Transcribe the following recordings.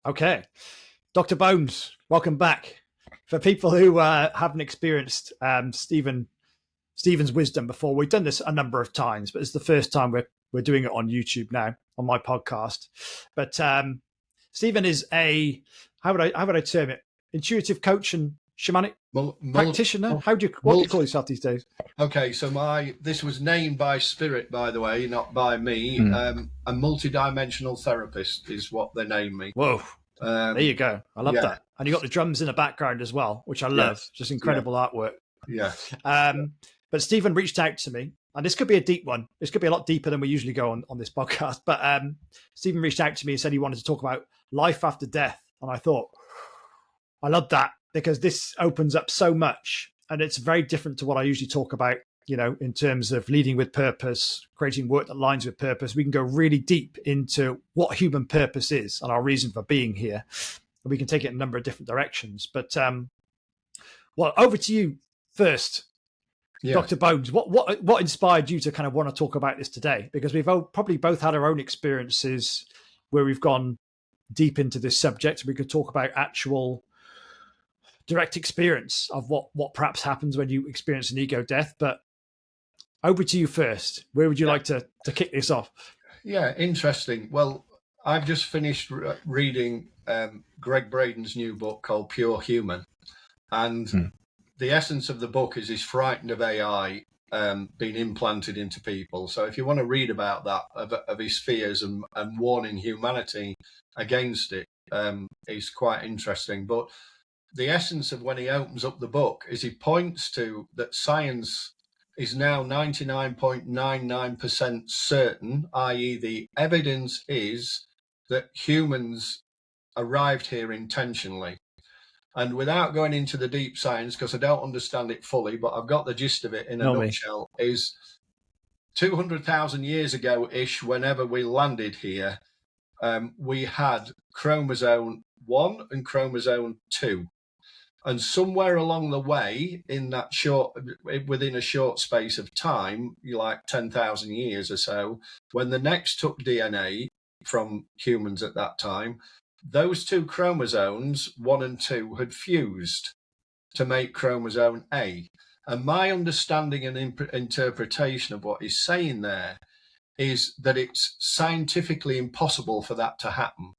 Okay. Dr. Bones, welcome back. For people who haven't experienced Stephen's wisdom before, we've done this a number of times, but it's the first time we're doing it on YouTube now on my podcast. But Stephen is a how would I term it? Intuitive coach and shamanic practitioner. What do you call yourself these days? Okay, so this was named by Spirit, by the way, not by me. A multidimensional therapist is what they named me. Whoa. There you go. I love that. And you got the drums in the background as well, which I love. Yes. Just incredible artwork. Yeah. But Stephen reached out to me, and this could be a deep one. This could be a lot deeper than we usually go on this podcast. But Stephen reached out to me and said he wanted to talk about life after death. And I thought, I love that because this opens up so much. And it's very different to what I usually talk about, in terms of leading with purpose, creating work that aligns with purpose. We can go really deep into what human purpose is and our reason for being here. And we can take it in a number of different directions. But, well, over to you first, Dr. Bones. What inspired you to kind of want to talk about this today? Because we've probably both had our own experiences where we've gone deep into this subject. We could talk about actual direct experience of what perhaps happens when you experience an ego death. But over to you first. Where would you like to kick this off? Yeah, interesting. Well, I've just finished reading Greg Braden's new book called Pure Human. And the essence of the book is he's frightened of AI being implanted into people. So if you want to read about that, of his fears and warning humanity against it, is quite interesting. But the essence of when he opens up the book is he points to that science is now 99.99% certain, i.e. the evidence is that humans arrived here intentionally. And without going into the deep science, because I don't understand it fully, but I've got the gist of it in a nutshell, is 200,000 years ago-ish, whenever we landed here, we had chromosome 1 and chromosome 2. And somewhere along the way, within a short space of time, like 10,000 years or so, when the next took DNA from humans at that time, those two chromosomes, 1 and 2, had fused to make chromosome A. And my understanding and interpretation of what he's saying there is that it's scientifically impossible for that to happen.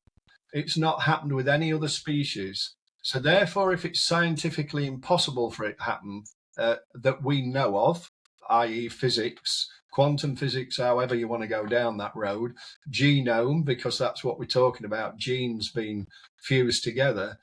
It's not happened with any other species. So therefore, if it's scientifically impossible for it to happen, that we know of, i.e. physics, quantum physics, however you want to go down that road, genome, because that's what we're talking about, genes being fused together.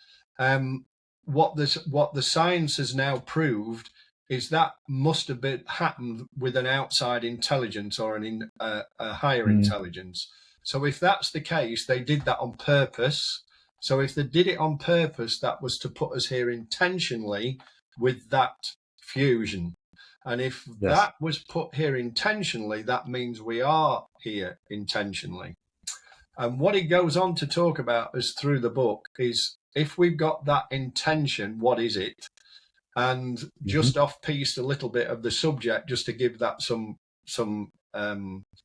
What the science has now proved is that must have happened with an outside intelligence or a higher intelligence. So if that's the case, they did that on purpose. So if they did it on purpose, that was to put us here intentionally with that fusion. And if that was put here intentionally, that means we are here intentionally. And what he goes on to talk about as through the book is, if we've got that intention, what is it? And just off-piste a little bit of the subject, just to give that some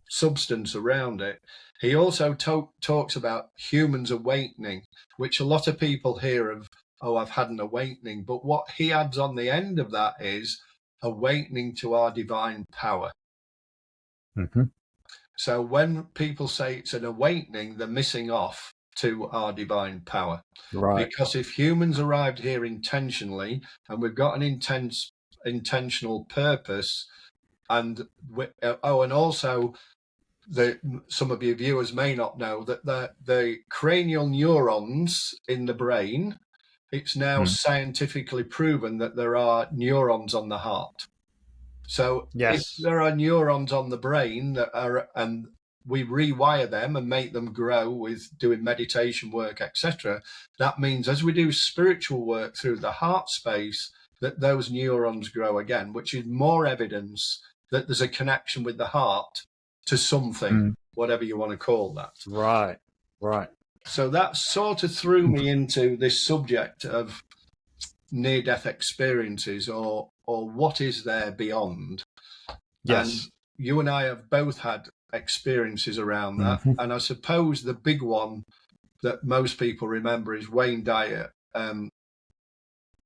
substance around it. He also talks about humans awakening, which a lot of people hear of, I've had an awakening. But what he adds on the end of that is awakening to our divine power. So when people say it's an awakening, they're missing off to our divine power. Right. Because if humans arrived here intentionally, and we've got an intentional purpose, and also some of your viewers may not know that the cranial neurons in the brain, it's now scientifically proven that there are neurons on the heart. So if there are neurons on the brain that are, and we rewire them and make them grow with doing meditation work, etc., that means as we do spiritual work through the heart space, that those neurons grow again, which is more evidence that there's a connection with the heart to something, whatever you want to call that. Right. So that sort of threw me into this subject of near-death experiences, or what is there beyond. Yes. And you and I have both had experiences around that. And I suppose the big one that most people remember is Wayne Dyer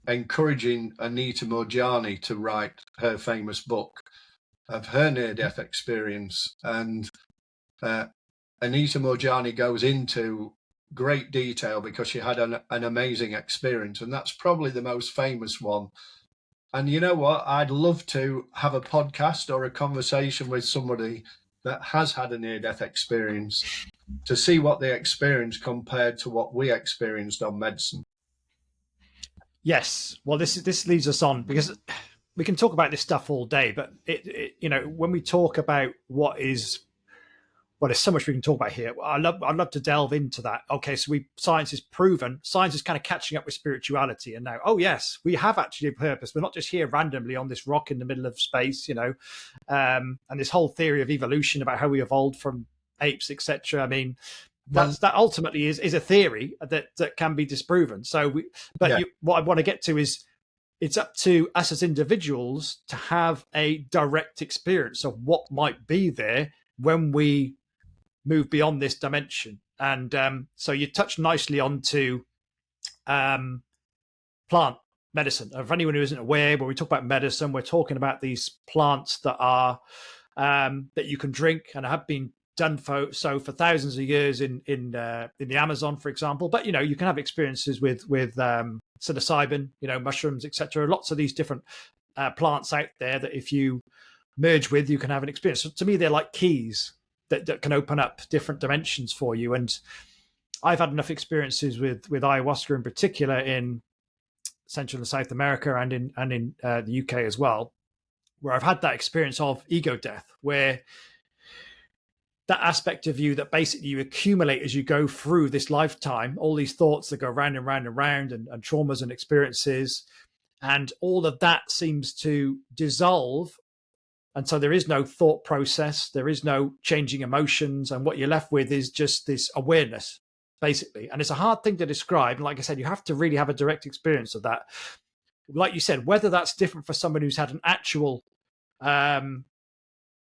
encouraging Anita Moorjani to write her famous book of her near-death experience. And Anita Moorjani goes into great detail because she had an amazing experience, and that's probably the most famous one. And you know what? I'd love to have a podcast or a conversation with somebody that has had a near-death experience to see what they experienced compared to what we experienced on medicine. Yes. Well, this leads us on, because we can talk about this stuff all day, but when we talk about what is, well, there's so much we can talk about here. I'd love to delve into that. Okay, so science is proven. Science is kind of catching up with spirituality, and now, oh yes, we have actually a purpose. We're not just here randomly on this rock in the middle of space, and this whole theory of evolution about how we evolved from apes, etc. I mean, that ultimately is a theory that can be disproven. So, what I want to get to is, it's up to us as individuals to have a direct experience of what might be there when we move beyond this dimension. And so you touched nicely onto plant medicine. For anyone who isn't aware, when we talk about medicine, we're talking about these plants that are that you can drink and have been done for thousands of years in the Amazon, for example. But you can have experiences with psilocybin, mushrooms, etc. Lots of these different plants out there that if you merge with, you can have an experience. So to me, they're like keys that can open up different dimensions for you. And I've had enough experiences with ayahuasca in particular in Central and South America and in the UK as well, where I've had that experience of ego death, where that aspect of you that basically you accumulate as you go through this lifetime, all these thoughts that go round and round and round, and traumas and experiences, and all of that seems to dissolve. And so there is no thought process, there is no changing emotions, and what you're left with is just this awareness, basically. And it's a hard thing to describe. And like I said, you have to really have a direct experience of that. Like you said, whether that's different for someone who's had an actual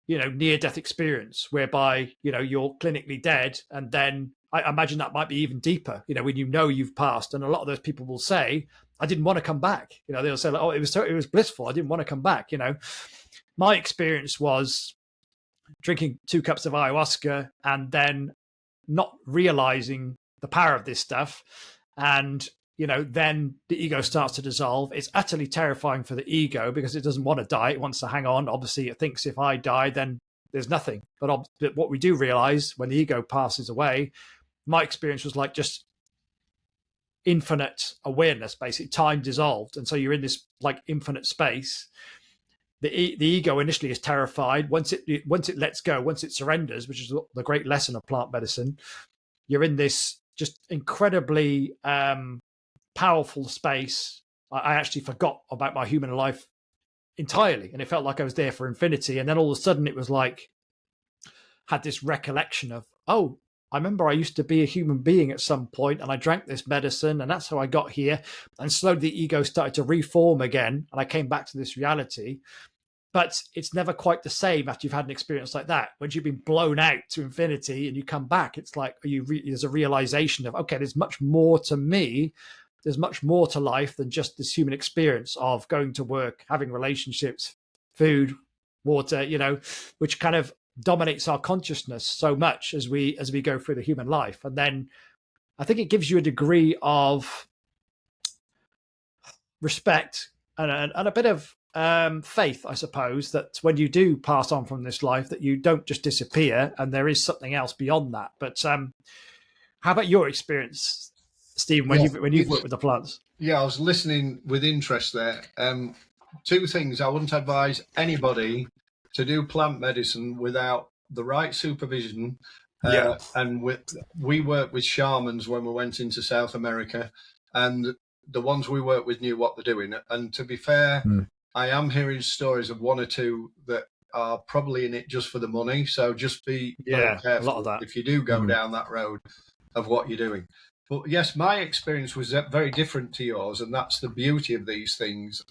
near-death experience whereby, you're clinically dead, and then I imagine that might be even deeper, when you've passed. And a lot of those people will say, I didn't want to come back. They'll say, like, oh, it was blissful, I didn't want to come back. My experience was drinking 2 cups of ayahuasca and then not realizing the power of this stuff. And then the ego starts to dissolve. It's utterly terrifying for the ego because it doesn't want to die. It wants to hang on. Obviously, it thinks if I die, then there's nothing. But what we do realize when the ego passes away, my experience was like just infinite awareness, basically time dissolved. And so you're in this like infinite space. The ego initially is terrified. Once it lets go, once it surrenders, which is the great lesson of plant medicine, you're in this just incredibly powerful space. I actually forgot about my human life entirely, and it felt like I was there for infinity. And then all of a sudden it was like, had this recollection of, oh, I remember I used to be a human being at some point, and I drank this medicine, and that's how I got here. And slowly the ego started to reform again, and I came back to this reality. But it's never quite the same after you've had an experience like that. Once you've been blown out to infinity and you come back, it's like there's a realization of, okay, there's much more to me. There's much more to life than just this human experience of going to work, having relationships, food, water, which kind of dominates our consciousness so much as we go through the human life. And then I think it gives you a degree of respect and a bit of faith, I suppose, that when you do pass on from this life, that you don't just disappear and there is something else beyond that. But how about your experience, Stephen, when you've worked with the plants? Yeah, I was listening with interest there. 2 things. I wouldn't advise anybody to do plant medicine without the right supervision. And we worked with shamans when we went into South America, and the ones we worked with knew what they're doing. And to be fair, I am hearing stories of 1 or 2 that are probably in it just for the money. So just be very careful a lot of that. if you do go down that road of what you're doing. But yes, my experience was very different to yours, and that's the beauty of these things.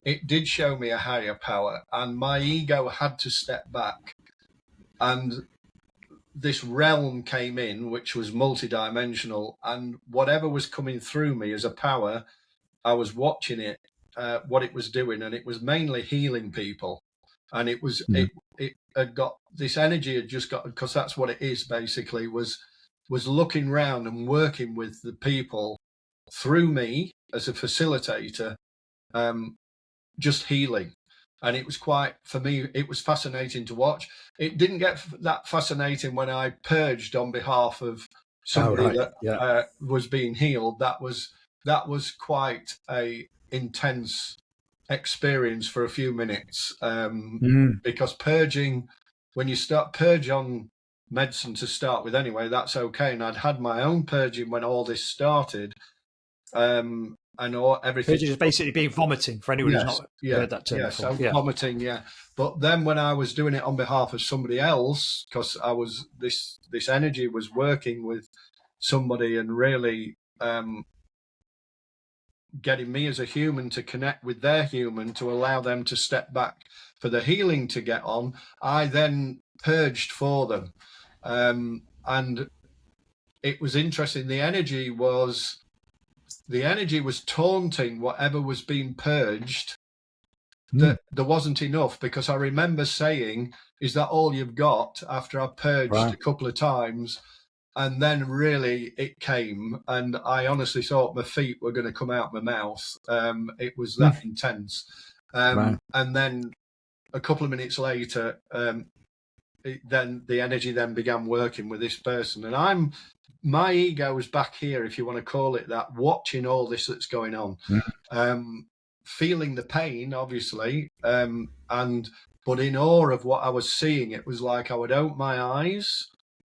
It did show me a higher power, and my ego had to step back. And this realm came in, which was multidimensional, and whatever was coming through me as a power, I was watching it, what it was doing, and it was mainly healing people. And it was it had got this energy had just got, because that's what it is basically, was looking round and working with the people through me as a facilitator, just healing. And it was quite, for me, it was fascinating to watch. It didn't get that fascinating when I purged on behalf of somebody that was being healed. That was quite a intense experience for a few minutes, because purging, when you start purge on medicine to start with anyway, that's okay. And I'd had my own purging when all this started. And all everything is basically being vomiting, for anyone who's not heard that term before. So vomiting, But then when I was doing it on behalf of somebody else, because I was this energy was working with somebody and really getting me as a human to connect with their human, to allow them to step back for the healing to get on, I then purged for them. And it was interesting. The energy was taunting whatever was being purged, that there wasn't enough, because I remember saying, is that all you've got, after I purged a couple of times? And then really it came, and I honestly thought my feet were going to come out my mouth. It was that intense. And then a couple of minutes later, then the energy then began working with this person. And my ego was back here, if you want to call it that, watching all this that's going on, feeling the pain, obviously, but in awe of what I was seeing. It was like I would open my eyes,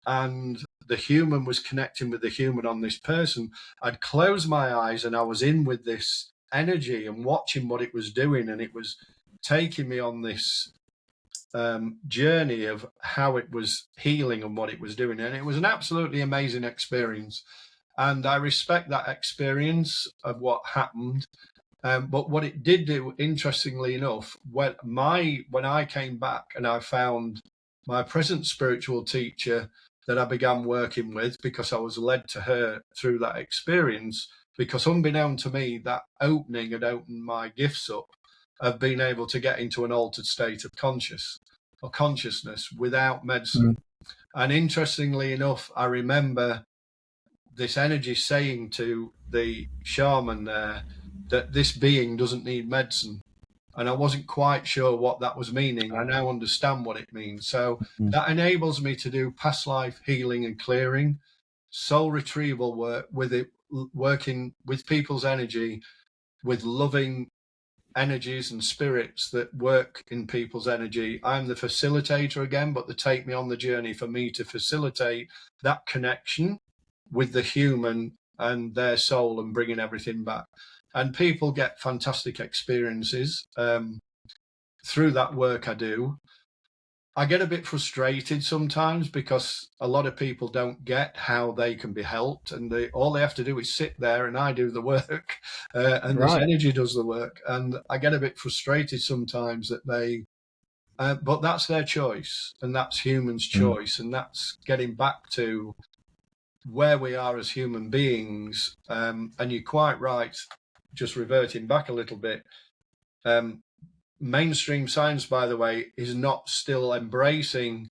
and the human was connecting with the human on this person. I'd close my eyes, and I was in with this energy and watching what it was doing, and it was taking me on this journey of how it was healing and what it was doing. And it was an absolutely amazing experience, and I respect that experience of what happened. But what it did do, interestingly enough, when I came back and I found my present spiritual teacher that I began working with, because I was led to her through that experience, because unbeknown to me, that opening had opened my gifts up of being able to get into an altered state of consciousness without medicine. And interestingly enough, I remember this energy saying to the shaman there that this being doesn't need medicine. And I wasn't quite sure what that was meaning. I now understand what it means. So that enables me to do past life healing and clearing, soul retrieval work with it, working with people's energy, with loving energies and spirits that work in people's energy. I'm the facilitator again, but they take me on the journey for me to facilitate that connection with the human and their soul and bringing everything back. And people get fantastic experiences through that work I do. I get a bit frustrated sometimes, because a lot of people don't get how they can be helped, and all they have to do is sit there, and I do the work, and this energy does the work. And I get a bit frustrated sometimes that but that's their choice, and that's humans' choice, and that's getting back to where we are as human beings. And you're quite right, just reverting back a little bit. Mainstream science, by the way, is not still embracing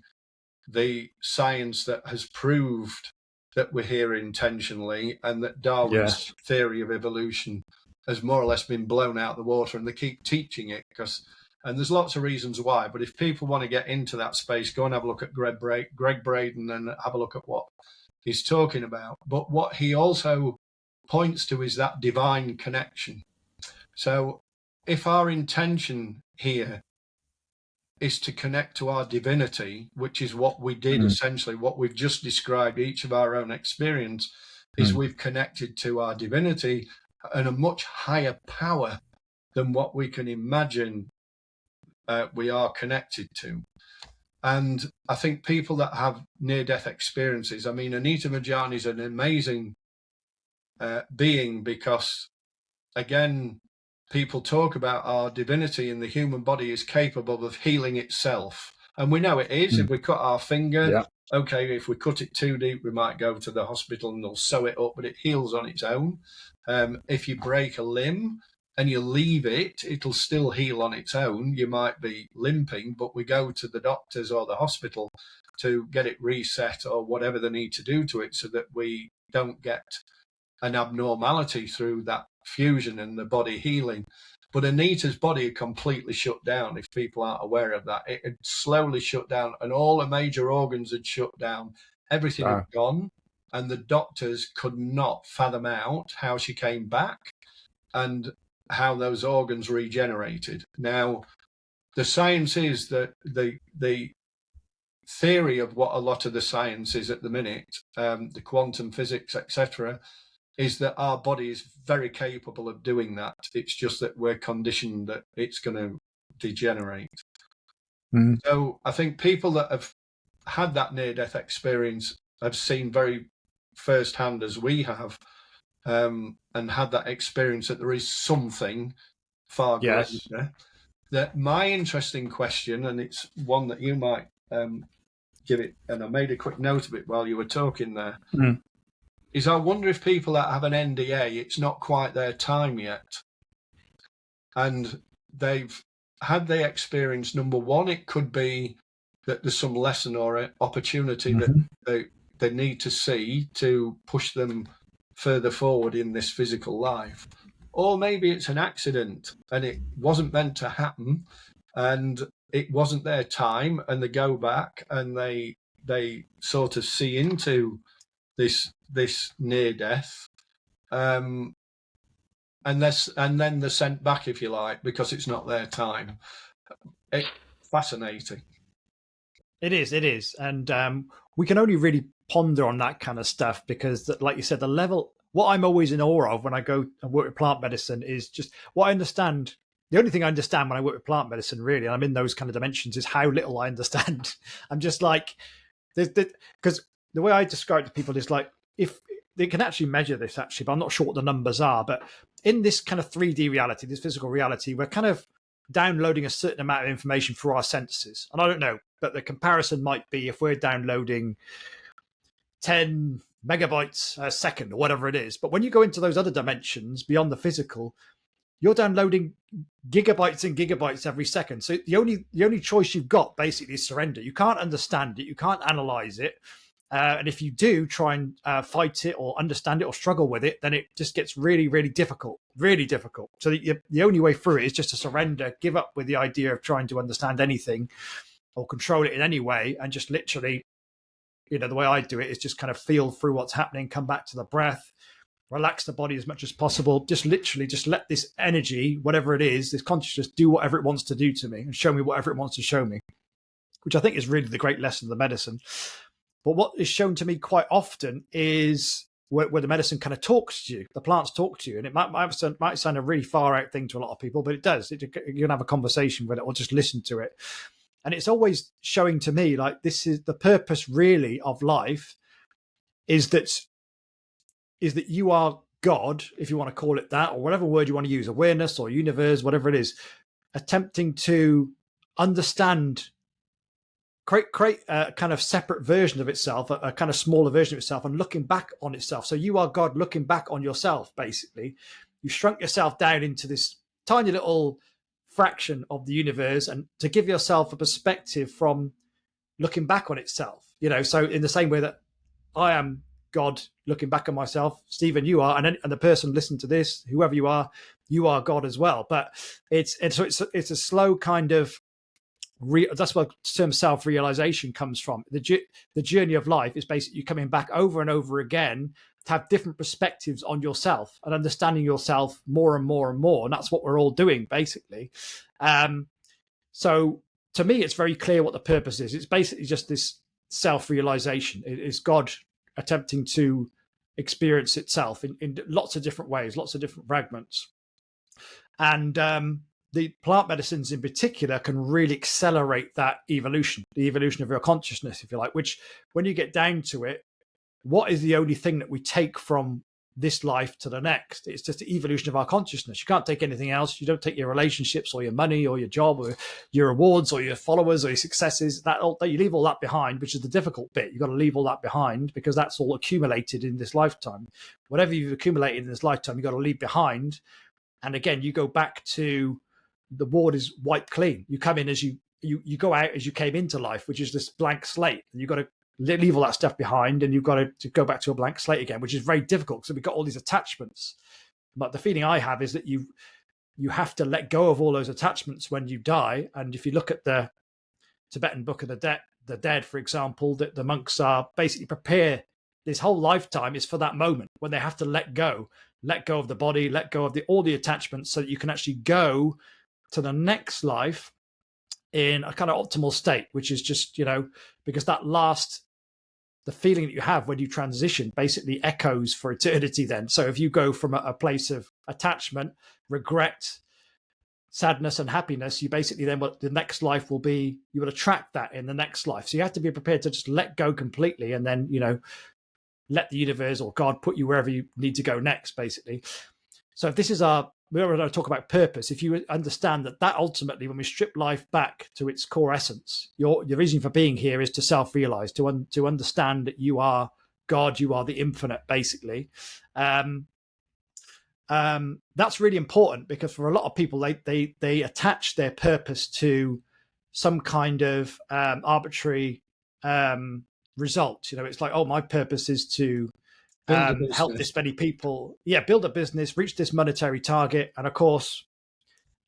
the science that has proved that we're here intentionally, and that Darwin's theory of evolution has more or less been blown out of the water, and they keep teaching it, and there's lots of reasons why. But if people want to get into that space, go and have a look at Greg Braden and have a look at what he's talking about. But what he also points to is that divine connection. So if our intention here is to connect to our divinity, which is what we did, essentially what we've just described, each of our own experience, is we've connected to our divinity and a much higher power than what we can imagine we are connected to. And I think people that have near-death experiences, I mean, Anita Majani is an amazing being, because, again, people talk about our divinity, and the human body is capable of healing itself. And we know it is. If we cut our finger, okay, if we cut it too deep, we might go to the hospital and they'll sew it up, but it heals on its own. If you break a limb and you leave it, it'll still heal on its own. You might be limping, but we go to the doctors or the hospital to get it reset or whatever they need to do to it so that we don't get an abnormality through that fusion and the body healing. But Anita's body had completely shut down, if people aren't aware of that. It had slowly shut down and all the major organs had shut down. Everything had gone, and the doctors could not fathom out how she came back and how those organs regenerated. Now, the science is that the theory of what a lot of the science is at the minute, the quantum physics, etc., is that our body is very capable of doing that. It's just that we're conditioned that it's going to degenerate. So I think people that have had that near-death experience have seen very firsthand, as we have, and had that experience that there is something far greater. That my interesting question, and it's one that you might give it, and I made a quick note of it while you were talking there, is I wonder if people that have an NDA, it's not quite their time yet. And they've had the experience, number one, it could be that there's some lesson or an opportunity that they need to see to push them further forward in this physical life. Or maybe it's an accident and it wasn't meant to happen and it wasn't their time, and they go back and they sort of see into this near death, and then they're sent back, if you like, because it's not their time. It's fascinating. It is, and we can only really ponder on that kind of stuff because, like you said, the level. What I'm always in awe of when I go and work with plant medicine is just what I understand. The only thing I understand when I work with plant medicine, really, and I'm in those kind of dimensions, is how little I understand. I'm just like, because the way I describe it to people is like, if they can actually measure this, actually, but I'm not sure what the numbers are. But in this kind of 3D reality, this physical reality, we're kind of downloading a certain amount of information for our senses. And I don't know, but the comparison might be if we're downloading 10 megabytes a second or whatever it is. But when you go into those other dimensions beyond the physical, you're downloading gigabytes and gigabytes every second. So the only choice you've got basically is surrender. You can't understand it. You can't analyze it. And if you do try and fight it or understand it or struggle with it, then it just gets really, really difficult, really difficult. So the only way through it is just to surrender, give up with the idea of trying to understand anything or control it in any way, and just literally, the way I do it is just kind of feel through what's happening, come back to the breath, relax the body as much as possible. Just literally just let this energy, whatever it is, this consciousness, do whatever it wants to do to me and show me whatever it wants to show me, which I think is really the great lesson of the medicine. But what is shown to me quite often is where the medicine kind of talks to you, the plants talk to you. And it might sound a really far out thing to a lot of people, but it does. You can have a conversation with it or just listen to it. And it's always showing to me like this is the purpose really of life is that you are God, if you want to call it that, or whatever word you want to use, awareness or universe, whatever it is, attempting to understand, create a kind of separate version of itself, a kind of smaller version of itself, and looking back on itself. So you are God looking back on yourself, basically. You shrunk yourself down into this tiny little fraction of the universe, and to give yourself a perspective from looking back on itself. So in the same way that I am God looking back on myself, Stephen, you are, and the person listening to this, whoever you are God as well. But it's a slow kind of that's where the term self-realization comes from. The journey of life is basically you coming back over and over again to have different perspectives on yourself and understanding yourself more and more and more. And that's what we're all doing, basically. So to me, it's very clear what the purpose is. It's basically just this self-realization. It is God attempting to experience itself in lots of different ways, lots of different fragments. And the plant medicines in particular can really accelerate that evolution, the evolution of your consciousness, if you like, which when you get down to it, what is the only thing that we take from this life to the next. It's just the evolution of our consciousness. You can't take anything else. You don't take your relationships or your money or your job or your awards or your followers or your successes. That you leave all that behind, which is the difficult bit. You've got to leave all that behind because that's all accumulated in this lifetime. Whatever you've accumulated in this lifetime, you've got to leave behind. And again, you go back to the board is wiped clean. You come in as you go out as you came into life, which is this blank slate. And you've got to leave all that stuff behind, and you've got to go back to a blank slate again, which is very difficult because we've got all these attachments. But the feeling I have is that you have to let go of all those attachments when you die. And if you look at the Tibetan Book of the Dead, for example, that the monks are basically prepare this whole lifetime is for that moment when they have to let go of the body, let go of all the attachments, so that you can actually go to the next life in a kind of optimal state, which is just, because the feeling that you have when you transition basically echoes for eternity then. So if you go from a place of attachment, regret, sadness and happiness, you basically then the next life will be, you will attract that in the next life. So you have to be prepared to just let go completely and then, let the universe or God put you wherever you need to go next, basically. So if this is we're going to talk about purpose. If you understand that ultimately, when we strip life back to its core essence, your reason for being here is to self-realize, to understand that you are God, you are the infinite, basically. That's really important because for a lot of people, they attach their purpose to some kind of arbitrary result. It's like, oh, my purpose is to help this many people. Yeah, build a business, reach this monetary target, and of course,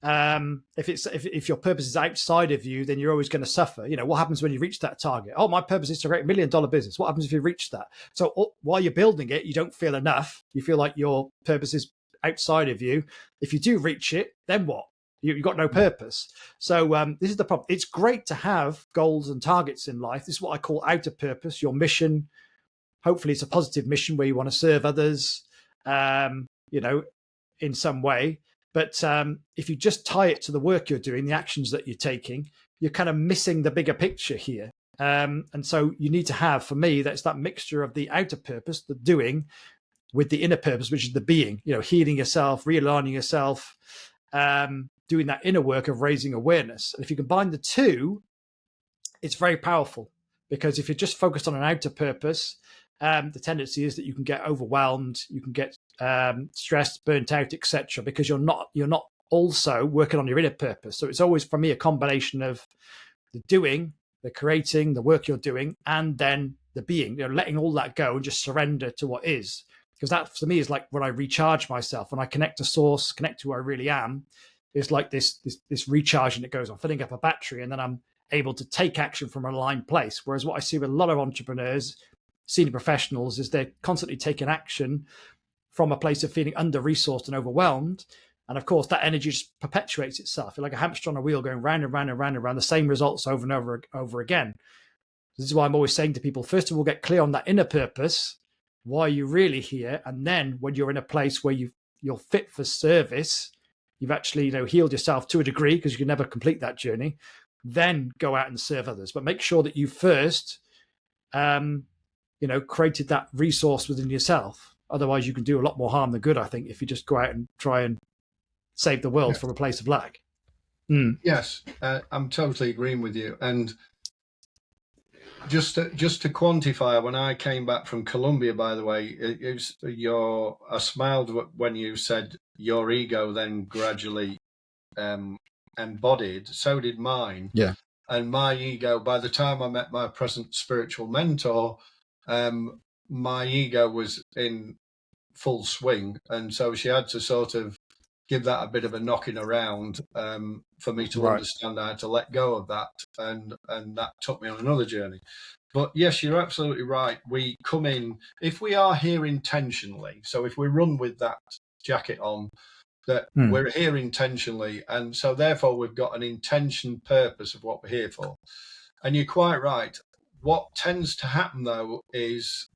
if your purpose is outside of you, then you're always going to suffer. What happens when you reach that target? Oh, my purpose is to create $1 million business. What happens if you reach that? So while you're building it, you don't feel enough. You feel like your purpose is outside of you. If you do reach it, then what? You've got no purpose. So this is the problem. It's great to have goals and targets in life. This is what I call outer purpose, your mission. Hopefully it's a positive mission where you want to serve others, in some way. But if you just tie it to the work you're doing, the actions that you're taking, you're kind of missing the bigger picture here. And so you need to have, for me, that's that mixture of the outer purpose, the doing, with the inner purpose, which is the being, healing yourself, realigning yourself, doing that inner work of raising awareness. And if you combine the two, it's very powerful, because if you're just focused on an outer purpose, the tendency is that you can get overwhelmed, you can get stressed, burnt out, etc., because you're not also working on your inner purpose. So it's always, for me, a combination of the doing, the creating, the work you're doing, and then the being, letting all that go and just surrender to what is. Because that, for me, is like when I recharge myself, when I connect to source, connect to who I really am. It's like this recharging that goes on, filling up a battery, and then I'm able to take action from an aligned place. Whereas what I see with a lot of entrepreneurs, senior professionals, is they're constantly taking action from a place of feeling under-resourced and overwhelmed. And of course, that energy just perpetuates itself. You're like a hamster on a wheel going round and round and round and round, the same results over and over again. This is why I'm always saying to people, first of all, get clear on that inner purpose, why you're really here. And then when you're in a place where you're fit for service, you've actually healed yourself to a degree, because you can never complete that journey, then go out and serve others. But make sure that you first created that resource within yourself. Otherwise, you can do a lot more harm than good, I think, if you just go out and try and save the world from a place of lack. Yes, I'm totally agreeing with you. And just to quantify, when I came back from Colombia, by the way, I smiled when you said your ego then gradually embodied. So did mine. Yeah. And my ego, by the time I met my present spiritual mentor, my ego was in full swing. And so she had to sort of give that a bit of a knocking around for me to understand how to let go of that. And that took me on another journey. But yes, you're absolutely right. We come in, if we are here intentionally, so if we run with that jacket on, that we're here intentionally, and so therefore we've got an intention purpose of what we're here for. And you're quite right. What tends to happen, though, is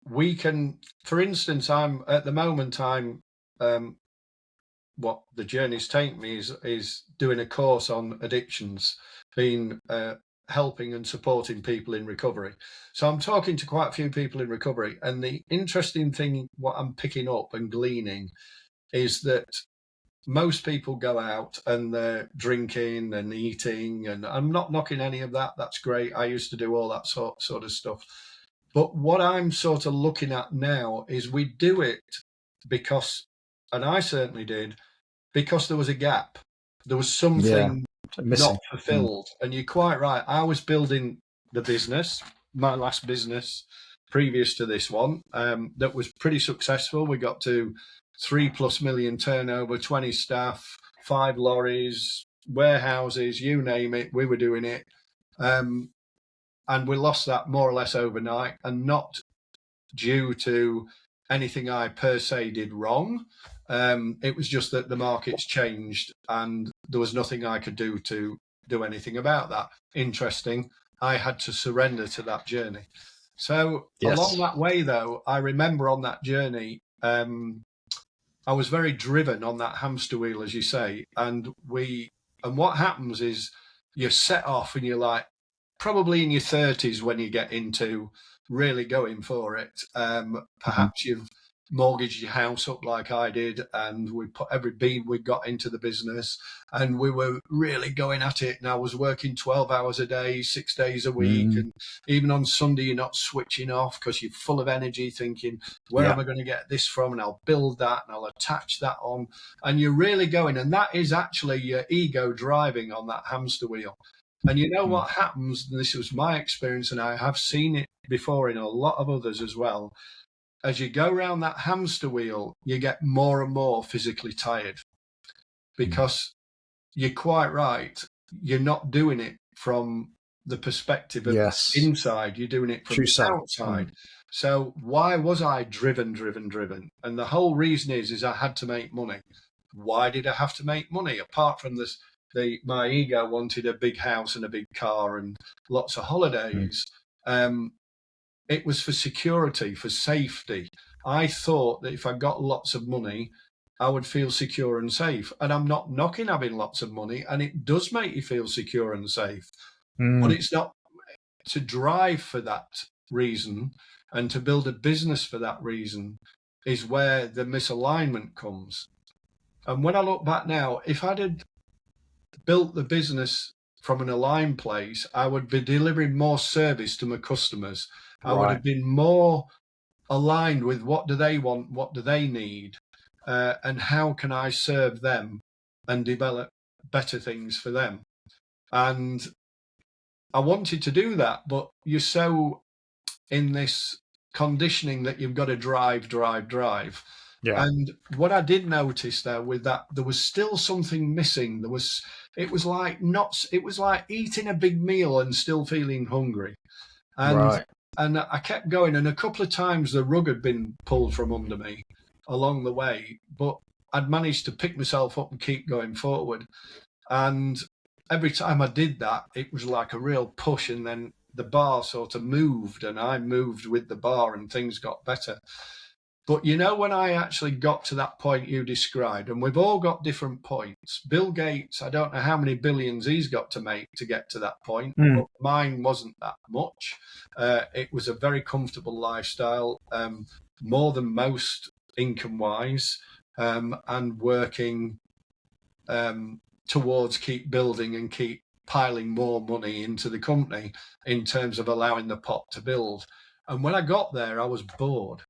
we can, for instance, what the journey's taken me is doing a course on addictions, being helping and supporting people in recovery. So I'm talking to quite a few people in recovery, and the interesting thing, what I'm picking up and gleaning, is that most people go out and they're drinking and eating, and I'm not knocking any of that. That's great. I used to do all that sort of stuff. But what I'm sort of looking at now is we do it because, and I certainly did, because there was a gap. There was something not fulfilled. And you're quite right. I was building the business, my last business previous to this one, that was pretty successful. We got to 3+ million turnover, 20 staff, 5 lorries, warehouses, you name it, we were doing it. And we lost that more or less overnight, and not due to anything I per se did wrong. It was just that the markets changed and there was nothing I could do to do anything about that. Interesting. I had to surrender to that journey. So along that way, though, I remember on that journey, I was very driven on that hamster wheel, as you say. And what happens is you set off and you're like, probably in your 30s when you get into really going for it. Perhaps you've mortgaged your house up like I did, and we put every bean we got into the business, and we were really going at it. And I was working 12 hours a day, 6 days a week. And even on Sunday, you're not switching off because you're full of energy thinking, where am I going to get this from? And I'll build that and I'll attach that on. And you're really going. And that is actually your ego driving on that hamster wheel. And you know what happens, and this was my experience, and I have seen it before in a lot of others as well, as you go around that hamster wheel, you get more and more physically tired, because you're quite right, you're not doing it from the perspective of inside, you're doing it from the outside. So why was I driven? And the whole reason is I had to make money. Why did I have to make money? Apart from this, my ego wanted a big house and a big car and lots of holidays. It was for security, for safety. I thought that if I got lots of money, I would feel secure and safe. And I'm not knocking having lots of money, and it does make you feel secure and safe. But it's not to drive for that reason and to build a business for that reason is where the misalignment comes. And when I look back now, if I'd had built the business from an aligned place, I would be delivering more service to my customers. I would have been more aligned with what do they want, what do they need, and how can I serve them and develop better things for them. And I wanted to do that, but you're so in this conditioning that you've got to drive. And what I did notice there with that, there was still something missing. It was like eating a big meal and still feeling hungry. And I kept going, and a couple of times the rug had been pulled from under me along the way, but I'd managed to pick myself up and keep going forward. And every time I did that, it was like a real push, and then the bar sort of moved and I moved with the bar and things got better. But you know, when I actually got to that point you described, and we've all got different points. Bill Gates, I don't know how many billions he's got to make to get to that point, but mine wasn't that much. It was a very comfortable lifestyle, more than most income-wise, and working towards keep building and keep piling more money into the company in terms of allowing the pot to build. And when I got there, I was bored.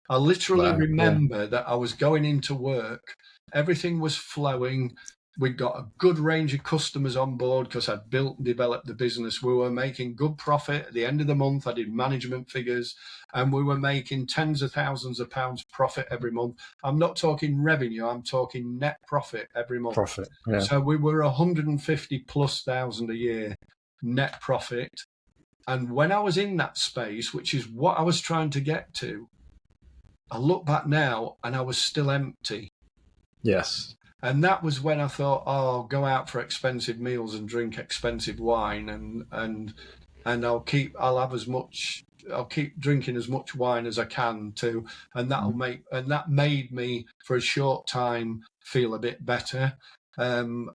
I literally remember that I was going into work, everything was flowing. We'd got a good range of customers on board because I'd built and developed the business. We were making good profit. At the end of the month, I did management figures, and we were making tens of thousands of pounds profit every month. I'm not talking revenue, I'm talking net profit every month. So we were 150,000+ a year net profit. And when I was in that space, which is what I was trying to get to, I look back now and I was still empty. And that was when I thought, oh, I'll go out for expensive meals and drink expensive wine, and I'll keep drinking as much wine as I can too, and that made me for a short time feel a bit better. And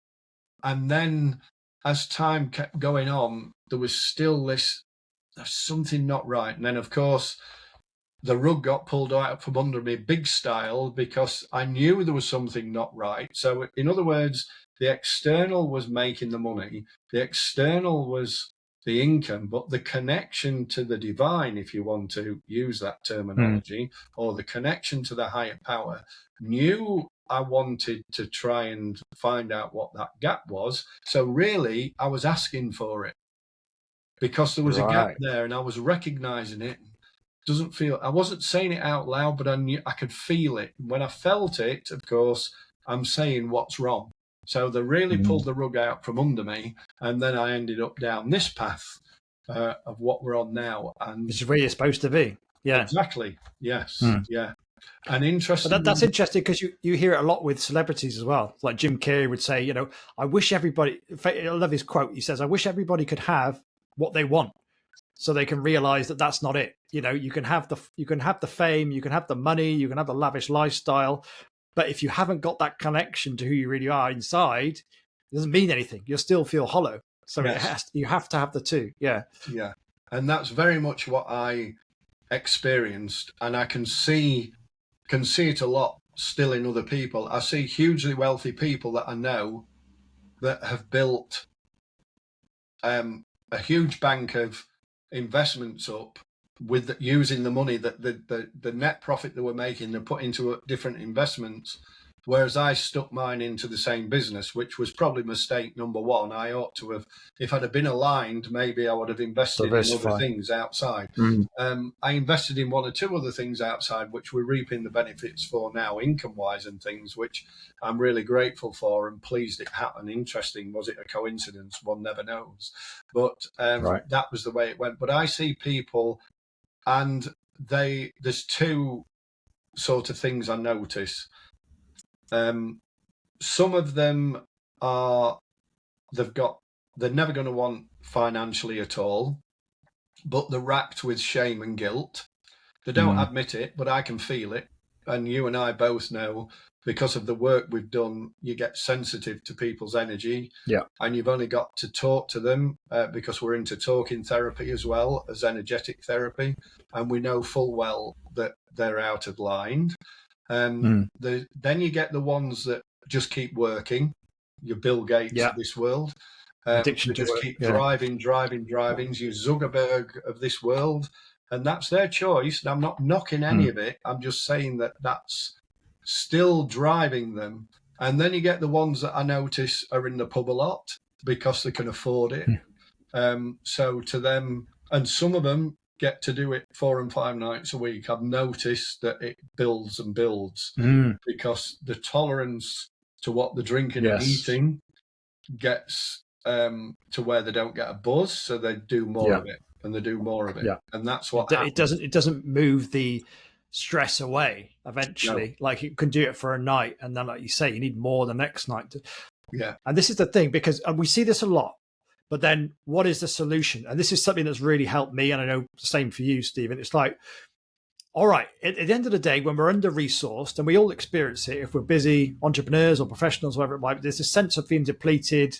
then as time kept going on, there was still this, there's something not right. And then, of course, the rug got pulled out from under me big style because I knew there was something not right. So, in other words, the external was making the money, the external was the income, but the connection to the divine, if you want to use that terminology, or the connection to the higher power, knew I wanted to try and find out what that gap was. So really, I was asking for it because there was a gap there and I was recognizing it. Doesn't feel, I wasn't saying it out loud, but I knew I could feel it. When I felt it, of course, I'm saying what's wrong. So they really pulled the rug out from under me, and then I ended up down this path of what we're on now. And this is where you're supposed to be. Yeah, exactly. Yes. Yeah. And interesting. But that's interesting because you hear it a lot with celebrities as well. Like Jim Carrey would say, you know, I wish everybody. I love his quote. He says, "I wish everybody could have what they want, so they can realize that that's not it. You know, you can have the fame, you can have the money, you can have the lavish lifestyle, but if you haven't got that connection to who you really are inside, it doesn't mean anything. You'll still feel hollow. So you have to have the two. Yeah, yeah, and that's very much what I experienced, and I can see it a lot still in other people. I see hugely wealthy people that I know that have built a huge bank of investments up with using the money that the net profit that we're making, they're put into different investments, whereas I stuck mine into the same business, which was probably mistake number one. I ought to have, if I'd have been aligned, maybe I would have invested in other things outside. I invested in one or two other things outside, which we're reaping the benefits for now, income wise, and things which I'm really grateful for and pleased it happened. Interesting, was it a coincidence? One never knows, but that was the way it went. But I see people, and there's two sort of things I notice. Some of them are, they're never going to want financially at all, but they're racked with shame and guilt. They don't admit it, but I can feel it. And you and I both know, because of the work we've done, you get sensitive to people's energy. Yeah. And you've only got to talk to them because we're into talking therapy as well as energetic therapy. And we know full well that they're out of line. Then you get the ones that just keep working, your Bill Gates of this world. Addiction just keep driving, you Zuckerberg of this world. And that's their choice. And I'm not knocking any of it. I'm just saying that that's still driving them. And then you get the ones that I notice are in the pub a lot because they can afford it. So to them, and some of them get to do it 4 and 5 nights a week. I've noticed that it builds and builds because the tolerance to what they're drinking and eating gets to where they don't get a buzz. So they do more of it. And they do more of it, and that's what it doesn't move the stress away. Eventually, like you can do it for a night, and then, like you say, you need more the next night. And this is the thing, because we see this a lot. But then, what is the solution? And this is something that's really helped me, and I know the same for you, Stephen. It's like, all right, at the end of the day, when we're under resourced, and we all experience it, if we're busy entrepreneurs or professionals, whatever it might be, there's a sense of feeling depleted.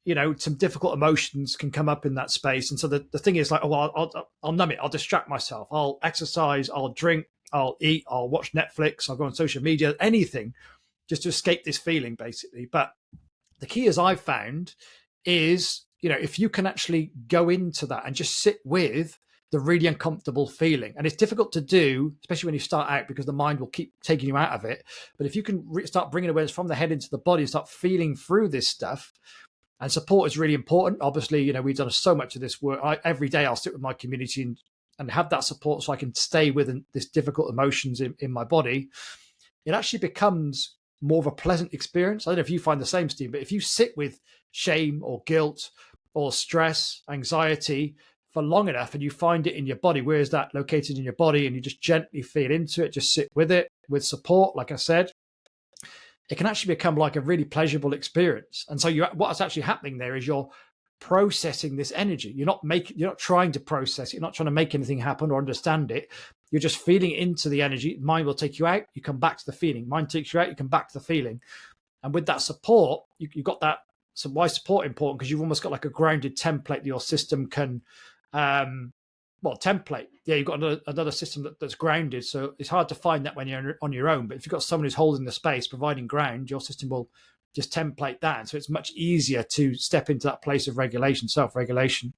You know, some difficult emotions can come up in that space. And so the thing is like, oh, well, I'll numb it. I'll distract myself. I'll exercise. I'll drink. I'll eat. I'll watch Netflix. I'll go on social media, anything just to escape this feeling, basically. But the key, as I've found, is, you know, if you can actually go into that and just sit with the really uncomfortable feeling. And it's difficult to do, especially when you start out, because the mind will keep taking you out of it. But if you can start bringing awareness from the head into the body and start feeling through this stuff, and support is really important. Obviously, you know, we've done so much of this work. Every day I'll sit with my community and have that support so I can stay with this difficult emotions in my body. It actually becomes more of a pleasant experience. I don't know if you find the same, Steve, but if you sit with shame or guilt or stress, anxiety for long enough and you find it in your body, where is that located in your body? And you just gently feel into it, just sit with it with support, like I said. It can actually become like a really pleasurable experience. And so what's actually happening there is you're processing this energy. You're not trying to process it. You're not trying to make anything happen or understand it. You're just feeling into the energy. Mind will take you out. You come back to the feeling. Mind takes you out. You come back to the feeling. And with that support, you've got that So why is support important? Because you've almost got like a grounded template that your system can, template. Yeah, you've got another system that's grounded. So it's hard to find that when you're on your own. But if you've got someone who's holding the space, providing ground, your system will just template that. And so it's much easier to step into that place of regulation, self-regulation.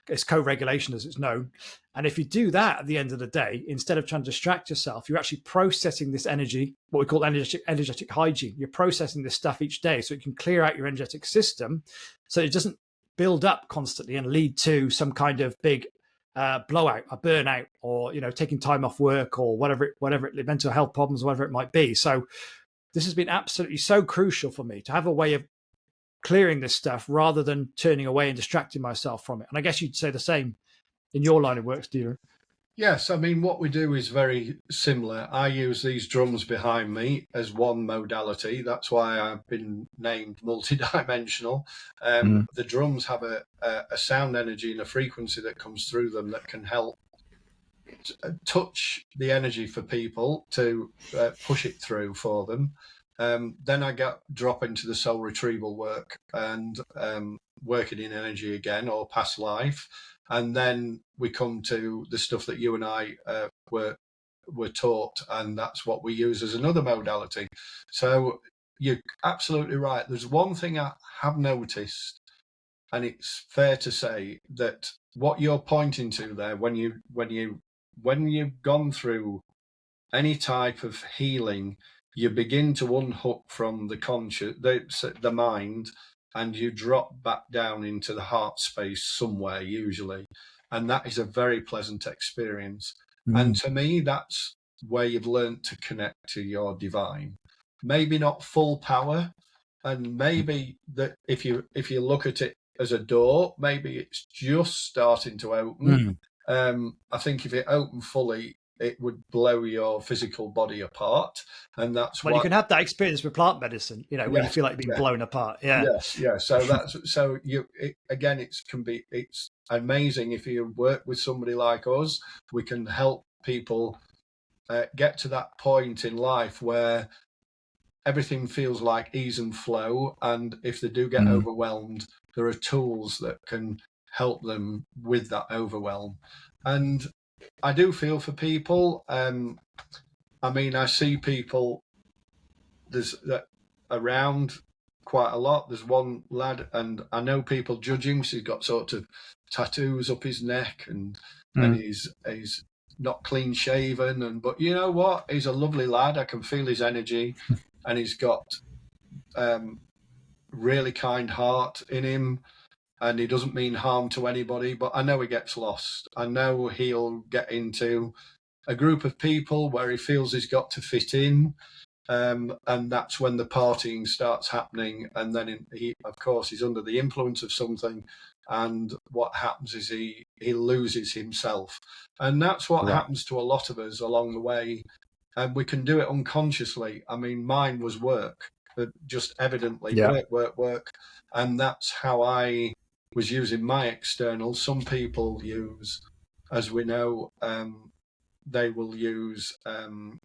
It's co-regulation as it's known. And if you do that at the end of the day, instead of trying to distract yourself, you're actually processing this energy, what we call energetic hygiene. You're processing this stuff each day so it can clear out your energetic system so it doesn't build up constantly and lead to some kind of big blowout, a burnout, or taking time off work, or whatever mental health problems, whatever it might be. So this has been absolutely so crucial for me to have a way of clearing this stuff rather than turning away and distracting myself from it. And I guess you'd say the same in your line of work, Stephen. Yes, I mean, what we do is very similar. I use these drums behind me as one modality. That's why I've been named multidimensional. The drums have a sound energy and a frequency that comes through them that can help touch the energy for people to push it through for them. Then I drop into the soul retrieval work and working in energy again, or past life. And then we come to the stuff that you and I were taught, and that's what we use as another modality. So you're absolutely right. There's one thing I have noticed, and it's fair to say that what you're pointing to there, when you've gone through any type of healing, you begin to unhook from the mind, and you drop back down into the heart space somewhere, usually. And that is a very pleasant experience. And to me, that's where you've learned to connect to your divine. Maybe not full power, and maybe that if you look at it as a door, maybe it's just starting to open. I think if it opened fully, it would blow your physical body apart, and that's you can have that experience with plant medicine, when you feel like being blown apart. Yes. So it's amazing if you work with somebody like us. We can help people get to that point in life where everything feels like ease and flow, and if they do get overwhelmed, there are tools that can help them with that overwhelm. And I do feel for people. I mean, I see people around quite a lot. There's one lad, and I know people judging. So he's got sort of tattoos up his neck, and he's not clean shaven. But you know what? He's a lovely lad. I can feel his energy, and he's got really kind heart in him. And he doesn't mean harm to anybody, but I know he gets lost. I know he'll get into a group of people where he feels he's got to fit in. And that's when the partying starts happening. And then he, of course, he's under the influence of something. And what happens is he loses himself. And that's what happens to a lot of us along the way. And we can do it unconsciously. I mean, mine was work, just evidently work. And that's how I was using my external. Some people use, as we know, they will use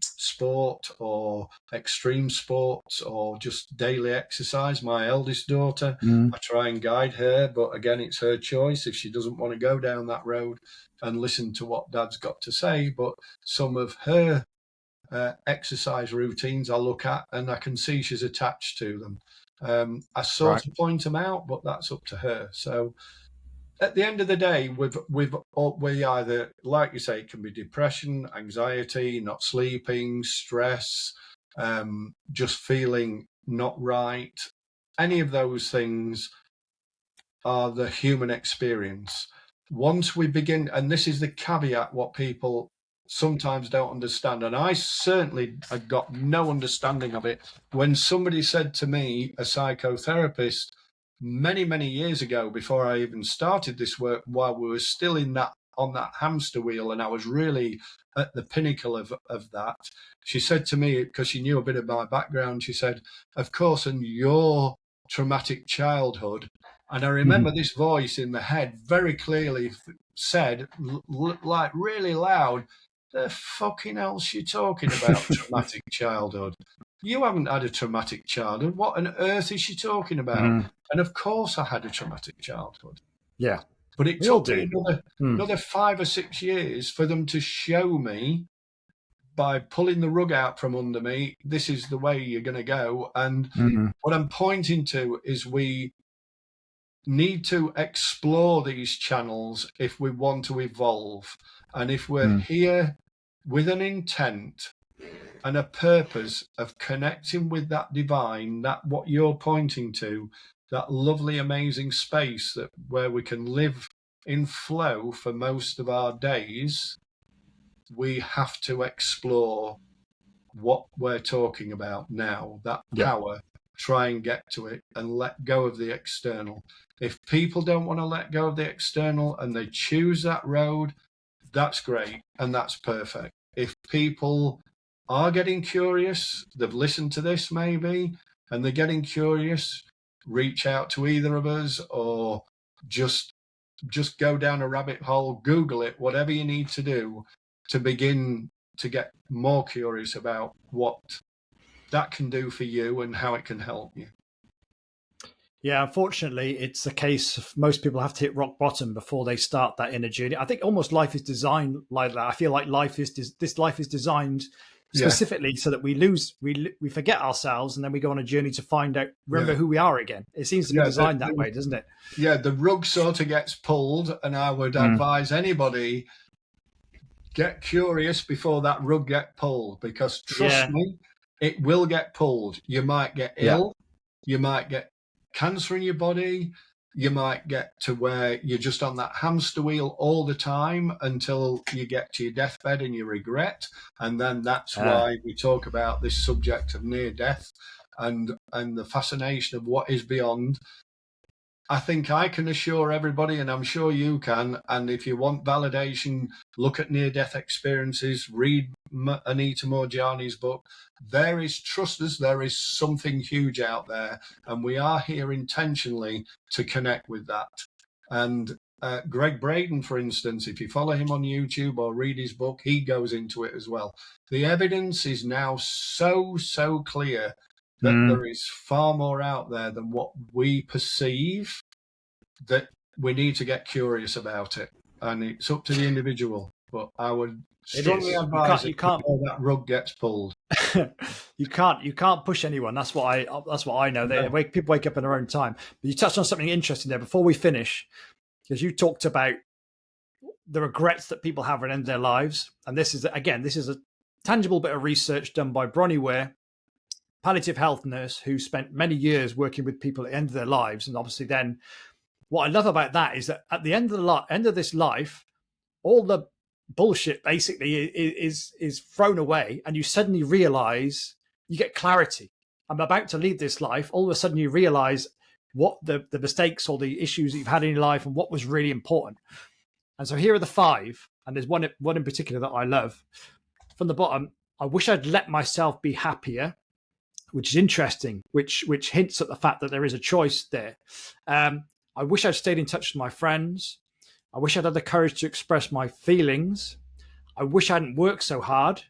sport or extreme sports or just daily exercise. My eldest daughter, I try and guide her, but again, it's her choice if she doesn't want to go down that road and listen to what Dad's got to say. But some of her exercise routines I look at, and I can see she's attached to them. I sort of point them out, but that's up to her. So at the end of the day, we either, like you say, it can be depression, anxiety, not sleeping, stress, just feeling not right. Any of those things are the human experience. Once we begin, and this is the caveat, what people sometimes don't understand, and I certainly have got no understanding of it. When somebody said to me, a psychotherapist, many, many years ago, before I even started this work, while we were still on that hamster wheel, and I was really at the pinnacle of that, she said to me, because she knew a bit of my background, she said, of course, in your traumatic childhood, and I remember this voice in the head very clearly said, like really loud, the fucking hell's she talking about, traumatic childhood? you haven't had a traumatic childhood. What on earth is she talking about? Mm. And of course I had a traumatic childhood. Yeah, But it we all took do. me another 5 or 6 years for them to show me, by pulling the rug out from under me, this is the way you're going to go. And what I'm pointing to is we need to explore these channels if we want to evolve. And if we're here with an intent and a purpose of connecting with that divine, that what you're pointing to, that lovely, amazing space that where we can live in flow for most of our days, we have to explore what we're talking about now, that power, try and get to it and let go of the external. If people don't want to let go of the external and they choose that road, that's great and that's perfect. If people are getting curious, they've listened to this maybe, and they're getting curious, reach out to either of us, or just go down a rabbit hole, Google it, whatever you need to do to begin to get more curious about what that can do for you and how it can help you. Yeah, unfortunately, it's a case of most people have to hit rock bottom before they start that inner journey. I think almost life is designed like that. I feel like this life is designed specifically so that we forget ourselves, and then we go on a journey to remember who we are again. It seems to be designed that way, doesn't it? Yeah, the rug sort of gets pulled, and I would advise anybody, get curious before that rug gets pulled, because trust me, it will get pulled. You might get ill, you might get cancer in your body, you might get to where you're just on that hamster wheel all the time until you get to your deathbed and you regret. And then that's why we talk about this subject of near death and the fascination of what is beyond. I think I can assure everybody, and I'm sure you can, and if you want validation, look at near-death experiences, read Anita Morjani's book. Trust us, there is something huge out there, and we are here intentionally to connect with that. And Greg Braden, for instance, if you follow him on YouTube or read his book, he goes into it as well. The evidence is now so clear that there is far more out there than what we perceive, that we need to get curious about it. And it's up to the individual. But I would strongly advise that rug gets pulled. you can't push anyone. That's what I know. People wake up in their own time. But you touched on something interesting there before we finish, because you talked about the regrets that people have at the end of their lives. And this is a tangible bit of research done by Bronnie Ware, palliative health nurse who spent many years working with people at the end of their lives. And obviously then what I love about that is that at the end of this life, all the bullshit basically is thrown away, and you suddenly realize, you get clarity. I'm about to leave this life. All of a sudden you realize what the mistakes or the issues that you've had in your life and what was really important. And so here are the 5, and there's one in particular that I love. From the bottom, I wish I'd let myself be happier, which is interesting, which hints at the fact that there is a choice there. I wish I'd stayed in touch with my friends. I wish I'd had the courage to express my feelings. I wish I hadn't worked so hard.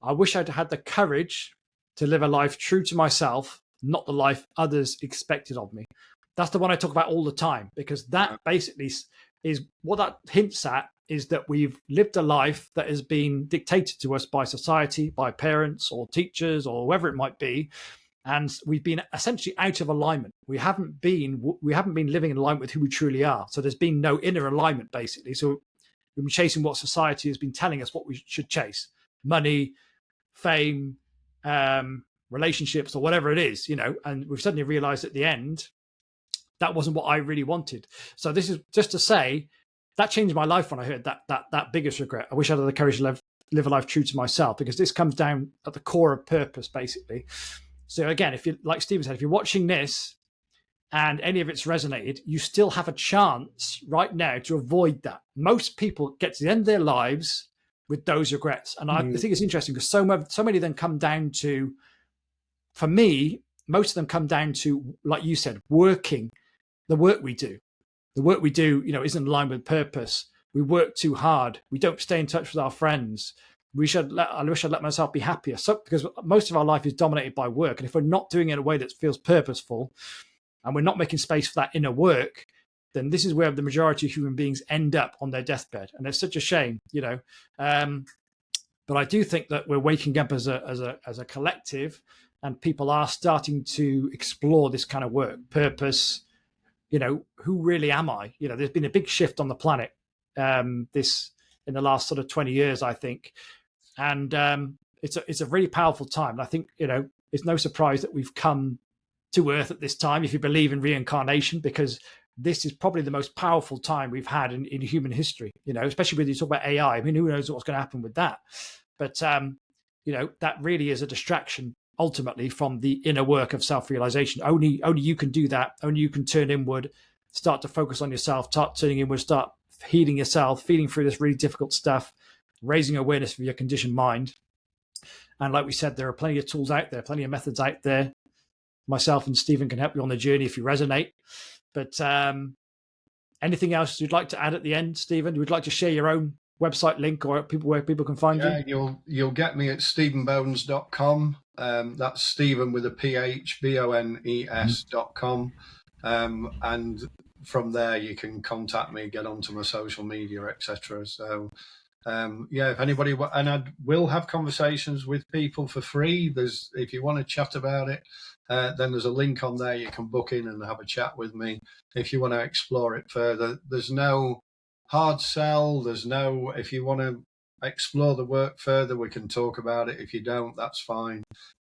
I wish I'd had the courage to live a life true to myself, not the life others expected of me. That's the one I talk about all the time, because that basically is what that hints at, is that we've lived a life that has been dictated to us by society, by parents or teachers or whoever it might be. And we've been essentially out of alignment. We haven't been living in alignment with who we truly are. So there's been no inner alignment, basically. So we've been chasing what society has been telling us what we should chase: money, fame, relationships, or whatever it is, and we've suddenly realized at the end, that wasn't what I really wanted. So this is just to say, that changed my life when I heard that biggest regret. I wish I had the courage to live a life true to myself, because this comes down at the core of purpose, basically. So again, if you, like Stephen said, if you're watching this and any of it's resonated, you still have a chance right now to avoid that. Most people get to the end of their lives with those regrets. And I think it's interesting, because so many of them come down to, for me, most of them come down to, like you said, the work we do. The work we do, isn't in line with purpose. We work too hard. We don't stay in touch with our friends. I wish I'd let myself be happier. So, because most of our life is dominated by work. And if we're not doing it in a way that feels purposeful and we're not making space for that inner work, then this is where the majority of human beings end up on their deathbed. And it's such a shame, but I do think that we're waking up as a collective, and people are starting to explore this kind of work, purpose. Who really am I? There's been a big shift on the planet this in the last sort of 20 years, I think, and it's a really powerful time. And I think it's no surprise that we've come to Earth at this time, if you believe in reincarnation, because this is probably the most powerful time we've had in human history. Especially when you talk about AI. I mean, who knows what's going to happen with that? But that really is a distraction ultimately from the inner work of self-realization. Only you can do that. Only you can turn inward, start to focus on yourself, start turning inward, start healing yourself, feeding through this really difficult stuff, raising awareness for your conditioned mind. And like we said, there are plenty of tools out there, plenty of methods out there. Myself and Stephen can help you on the journey if you resonate. But anything else you'd like to add at the end, Stephen? Would you like to share your own website link or where people can find you? You'll get me at stephenbones.com. That's Stephen with a PH, BONES.com. And from there you can contact me, get onto my social media, etc. So if anybody, and I will have conversations with people for free. If you want to chat about it, then there's a link on there. You can book in and have a chat with me if you want to explore it further. There's no hard sell. If you want to explore the work further, we can talk about it. If you don't, that's fine.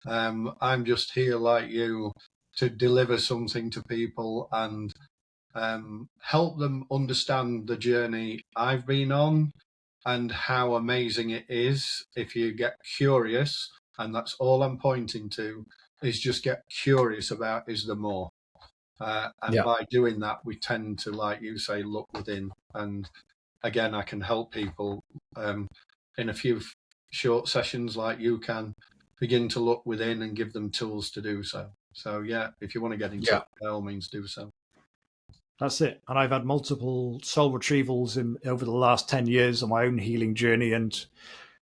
I'm just here like you to deliver something to people and help them understand the journey I've been on and how amazing it is if you get curious. And that's all I'm pointing to, is just get curious about, is there more? By doing that, we tend to, like you say, look within. And again, I can help people in a few short sessions, like you can, begin to look within and give them tools to do so. So if you want to get into it, by all means do so. That's it. And I've had multiple soul retrievals over the last 10 years on my own healing journey, and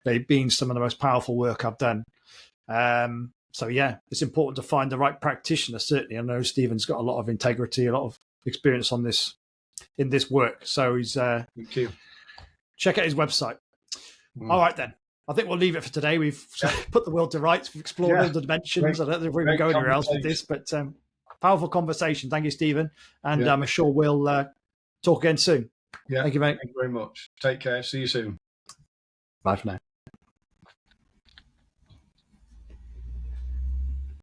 they've been some of the most powerful work I've done. It's important to find the right practitioner, certainly. I know Stephen's got a lot of integrity, a lot of experience in this work. So he's Thank you. Check out his website. All right, then. I think we'll leave it for today. We've put the world to rights. We've explored all the dimensions. I don't know if we're going to go anywhere else with this, but powerful conversation. Thank you, Stephen. And I'm sure we'll talk again soon. Yeah. Thank you, mate. Thank you very much. Take care. See you soon. Bye for now.